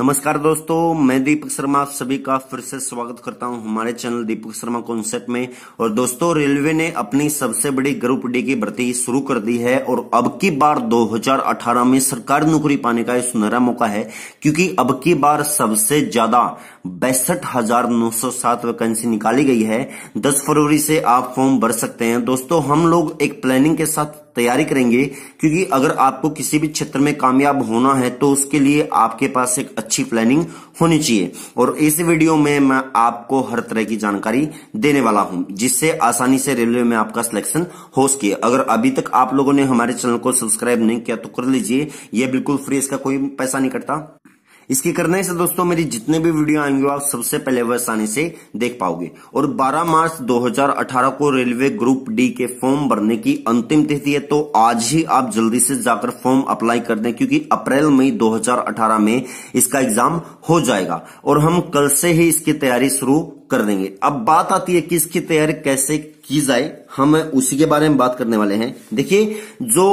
नमस्कार दोस्तों, मैं दीपक शर्मा आप सभी का फिर से स्वागत करता हूं हमारे चैनल दीपक शर्मा कॉन्सेप्ट में। और दोस्तों, रेलवे ने अपनी सबसे बड़ी ग्रुप डी की भर्ती शुरू कर दी है और अब की बार 2018 में सरकारी नौकरी पाने का यह सुनहरा मौका है, क्योंकि अब की बार सबसे ज्यादा 62,907 वैकेंसी निकाली गई है। 10 फरवरी से आप फॉर्म भर सकते हैं। दोस्तों, हम लोग एक प्लानिंग के साथ तैयारी करेंगे, क्योंकि अगर आपको किसी भी क्षेत्र में कामयाब होना है तो उसके लिए आपके पास एक अच्छी प्लानिंग होनी चाहिए। और इस वीडियो में मैं आपको हर तरह की जानकारी देने वाला हूं, जिससे आसानी से रेलवे में आपका सिलेक्शन हो सके। अगर अभी तक आप लोगों ने हमारे चैनल को सब्सक्राइब नहीं किया तो कर लीजिए, यह बिल्कुल फ्री, इसका कोई पैसा नहीं कटता। इसके करने से दोस्तों मेरी जितने भी वीडियो आएंगे आप सबसे पहले वह आसानी से देख पाओगे। और 12 मार्च 2018 को रेलवे ग्रुप डी के फॉर्म भरने की अंतिम तिथि है, तो आज ही आप जल्दी से जाकर फॉर्म अप्लाई कर दें, क्योंकि अप्रैल मई 2018 में इसका एग्जाम हो जाएगा और हम कल से ही इसकी तैयारी शुरू कर देंगे। अब बात आती है कि इसकी तैयारी कैसे की जाए, हम उसी के बारे में बात करने वाले हैं। देखिए, जो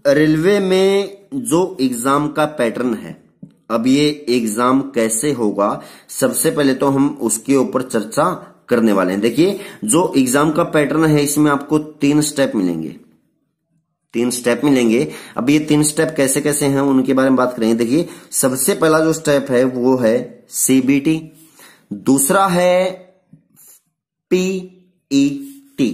रेलवे में जो एग्जाम का पैटर्न है, अब ये एग्जाम कैसे होगा, सबसे पहले तो हम उसके ऊपर चर्चा करने वाले हैं। देखिए, जो एग्जाम का पैटर्न है इसमें आपको 3 स्टेप मिलेंगे। 3 स्टेप मिलेंगे। अब ये 3 स्टेप कैसे कैसे हैं उनके बारे में बात करेंगे। देखिए, सबसे पहला जो स्टेप है वो है सीबीटी, दूसरा है पीईटी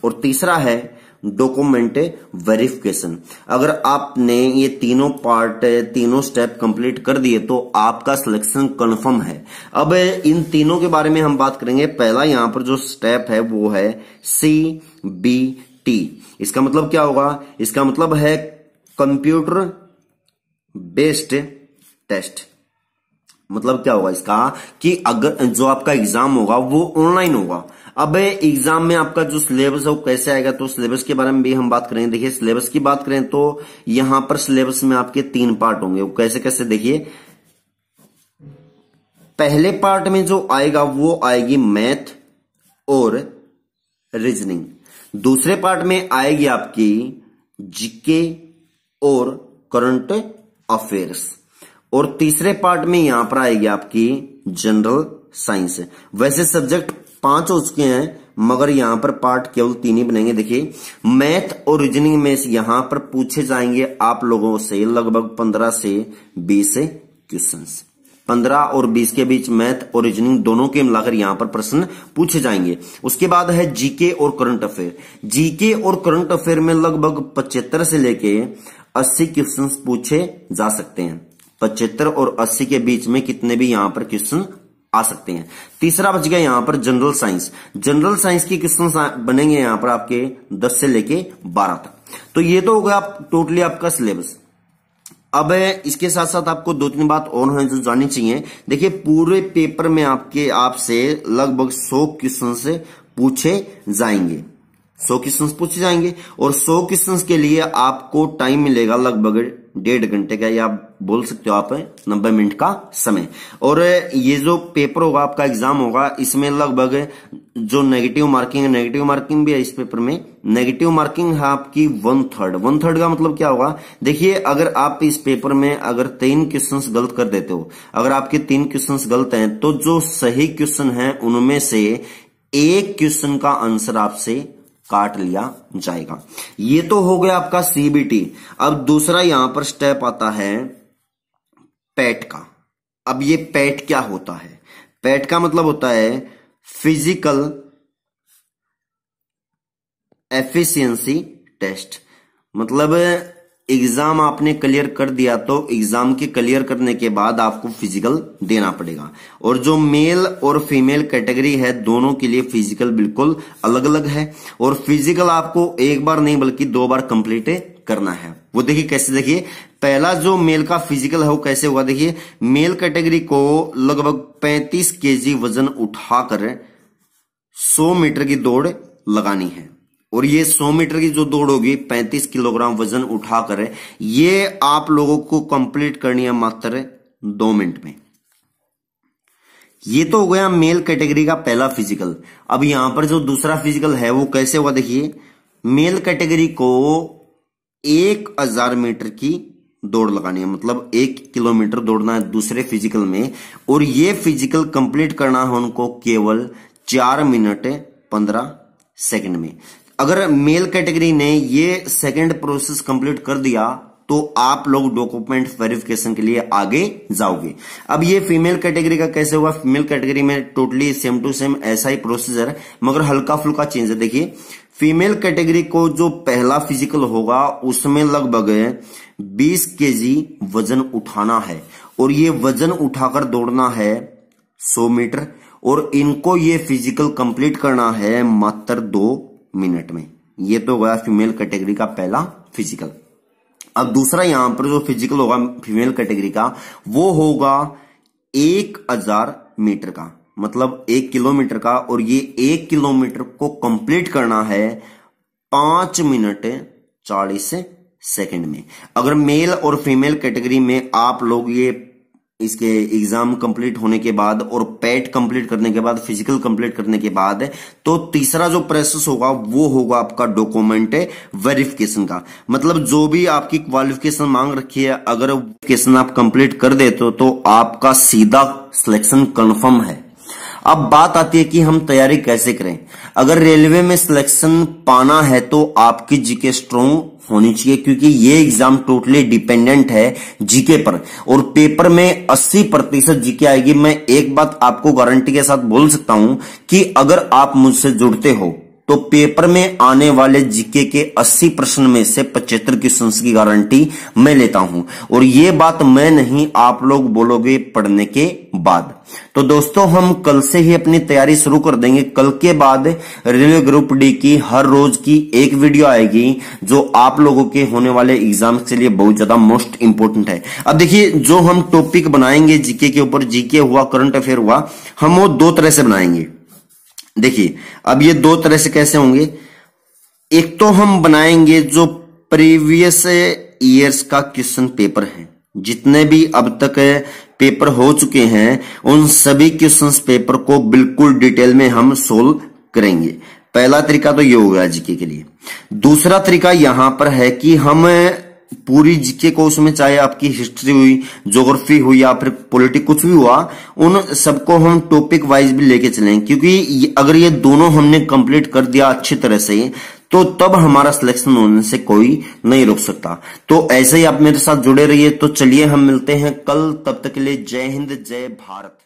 और तीसरा है डॉक्यूमेंट वेरिफिकेशन। अगर आपने ये तीनों पार्ट, तीनों स्टेप कंप्लीट कर दिए तो आपका सिलेक्शन कंफर्म है। अब इन तीनों के बारे में हम बात करेंगे। पहला यहां पर जो स्टेप है वो है सीबीटी। इसका मतलब क्या होगा? इसका मतलब है कंप्यूटर बेस्ड टेस्ट। मतलब क्या होगा इसका, कि अगर जो आपका एग्जाम होगा वो ऑनलाइन होगा। अब एग्जाम में आपका जो सिलेबस है वो कैसे आएगा, तो सिलेबस के बारे में भी हम बात करेंगे। देखिए, सिलेबस की बात करें तो यहां पर सिलेबस में आपके 3 पार्ट होंगे। वो कैसे कैसे, देखिए, पहले पार्ट में जो आएगा वो आएगी मैथ और रीजनिंग। दूसरे पार्ट में आएगी आपकी जीके और करंट अफेयर्स। और तीसरे पार्ट में यहां पर आएगी आपकी जनरल साइंस। वैसे सब्जेक्ट 5 हो चुके हैं, मगर यहां पर पार्ट केवल 3 ही बनेंगे। देखिए, मैथ और रीजनिंग में यहां पर पूछे जाएंगे आप लोगों से लगभग 15 से 20 क्वेश्चंस। 15 और 20 के बीच मैथ और रीजनिंग दोनों के मिलाकर यहां पर प्रश्न पूछे जाएंगे। उसके बाद है जीके और करंट अफेयर। जीके और करंट अफेयर में लगभग 75 से लेके 80 क्वेश्चंस पूछे जा सकते हैं। 75 और 80 के बीच में कितने भी यहां पर क्वेश्चन आ सकते हैं। तीसरा बच गया यहां पर जनरल साइंस। जनरल साइंस के क्वेश्चन बनेंगे यहां पर आपके 10 से लेके 12 तक। तो ये तो हो गया टोटली आपका सिलेबस। अब इसके साथ साथ आपको 2-3 बात और हैं जो जाननी चाहिए। देखिए, पूरे पेपर में आपसे लगभग 100 क्वेश्चन पूछे जाएंगे। 100 क्वेश्चन पूछे जाएंगे और 100 क्वेश्चन के लिए आपको टाइम मिलेगा लगभग 1.5 घंटे का, या आप बोल सकते हो आप 90 मिनट का समय। और ये जो पेपर होगा, आपका एग्जाम होगा, इसमें लगभग जो नेगेटिव मार्किंग है, नेगेटिव मार्किंग भी है इस पेपर में। नेगेटिव मार्किंग है आपकी 1/3। 1/3 का मतलब क्या होगा? देखिए, अगर आप इस पेपर में अगर 3 क्वेश्चन गलत कर देते हो, अगर आपके 3 क्वेश्चन गलत हैं, तो जो सही क्वेश्चन है उनमें से 1 क्वेश्चन का आंसर आपसे काट लिया जाएगा। ये तो हो गया आपका सीबीटी। अब दूसरा यहां पर स्टेप आता है पैट का। अब ये पैट क्या होता है? पैट का मतलब होता है फिजिकल एफिशिएंसी टेस्ट। मतलब एग्जाम आपने क्लियर कर दिया तो एग्जाम के क्लियर करने के बाद आपको फिजिकल देना पड़ेगा। और जो मेल और फीमेल कैटेगरी है, दोनों के लिए फिजिकल बिल्कुल अलग अलग है। और फिजिकल आपको एक बार नहीं बल्कि 2 बार कंप्लीट करना है। वो देखिए कैसे। देखिए, पहला जो मेल का फिजिकल है वो कैसे होगा। देखिए, मेल कैटेगरी को लगभग 35 केजी वजन उठाकर 100 मीटर की दौड़ लगानी है। और ये 100 मीटर की जो दौड़ होगी 35 किलोग्राम वजन उठाकर, ये आप लोगों को कंप्लीट करनी है मात्र 2 मिनट में। ये तो हो गया मेल कैटेगरी का पहला फिजिकल। अब यहां पर जो दूसरा फिजिकल है वो कैसे होगा। देखिए, मेल कैटेगरी को 1000 मीटर की दौड़ लगानी है, मतलब 1 किलोमीटर दौड़ना है दूसरे फिजिकल में, और ये फिजिकल कंप्लीट करना है उनको केवल 4 मिनट 15 सेकंड में। अगर मेल कैटेगरी ने ये सेकंड प्रोसेस कंप्लीट कर दिया तो आप लोग डॉक्यूमेंट वेरिफिकेशन के लिए आगे जाओगे। अब ये फीमेल कैटेगरी का कैसे होगा? फीमेल कैटेगरी में टोटली सेम टू सेम ऐसा ही प्रोसीजर, मगर हल्का फुल्का चेंज है। देखिए, फीमेल कैटेगरी को जो पहला फिजिकल होगा उसमें लगभग 20 केजी वजन उठाना है, और ये वजन उठाकर दौड़ना है 100 मीटर, और इनको ये फिजिकल कंप्लीट करना है मात्र 2 मिनट में। ये तो गया फीमेल कैटेगरी का पहला फिजिकल। अब दूसरा यहां पर जो फिजिकल होगा फीमेल कैटेगरी का, वो होगा 1000 मीटर का, मतलब 1 किलोमीटर का, और ये 1 किलोमीटर को कंप्लीट करना है 5 मिनट 40 सेकंड में। अगर मेल और फीमेल कैटेगरी में आप लोग ये इसके एग्जाम कंप्लीट होने के बाद और पैट कंप्लीट करने के बाद, फिजिकल कंप्लीट करने के बाद, तो तीसरा जो प्रोसेस होगा वो होगा आपका डॉक्यूमेंट वेरिफिकेशन का। मतलब जो भी आपकी क्वालिफिकेशन मांग रखी है, अगर वेरिफिकेशन आप कंप्लीट कर देते तो आपका सीधा सिलेक्शन कंफर्म है। अब बात आती है कि हम तैयारी कैसे करें। अगर रेलवे में सिलेक्शन पाना है तो आपकी जीके स्ट्रॉन्ग होनी चाहिए, क्योंकि ये एग्जाम टोटली डिपेंडेंट है जीके पर, और पेपर में 80% जीके आएगी। मैं एक बात आपको गारंटी के साथ बोल सकता हूं कि अगर आप मुझसे जुड़ते हो तो पेपर में आने वाले जीके के 80 प्रश्न में से 75 क्वेश्चन की गारंटी मैं लेता हूं, और ये बात मैं नहीं, आप लोग बोलोगे पढ़ने के बाद। तो दोस्तों, हम कल से ही अपनी तैयारी शुरू कर देंगे। कल के बाद रेलवे ग्रुप डी की हर रोज की एक वीडियो आएगी, जो आप लोगों के होने वाले एग्जाम्स के लिए बहुत ज्यादा मोस्ट इंपोर्टेंट है। अब देखिए, जो हम टॉपिक बनाएंगे जीके के ऊपर, जीके हुआ, करंट अफेयर हुआ, हम वो 2 तरह से बनाएंगे। देखिए, अब ये 2 तरह से कैसे होंगे। एक तो हम बनाएंगे जो प्रीवियस ईयर्स का क्वेश्चन पेपर है, जितने भी अब तक पेपर हो चुके हैं उन सभी क्वेश्चंस पेपर को बिल्कुल डिटेल में हम सोल्व करेंगे। पहला तरीका तो ये हो गया जीके के लिए। दूसरा तरीका यहां पर है कि हम पूरी जीके को, उसमें चाहे आपकी हिस्ट्री हुई, ज्योग्राफी हुई या फिर पॉलिटिक्स कुछ भी हुआ, उन सबको हम टॉपिक वाइज भी लेके चलेंगे, क्योंकि अगर ये दोनों हमने कंप्लीट कर दिया अच्छी तरह से तो तब हमारा सिलेक्शन होने से कोई नहीं रोक सकता। तो ऐसे ही आप मेरे साथ जुड़े रहिए। तो चलिए हम मिलते हैं कल, तब तक के लिए जय हिंद, जय भारत।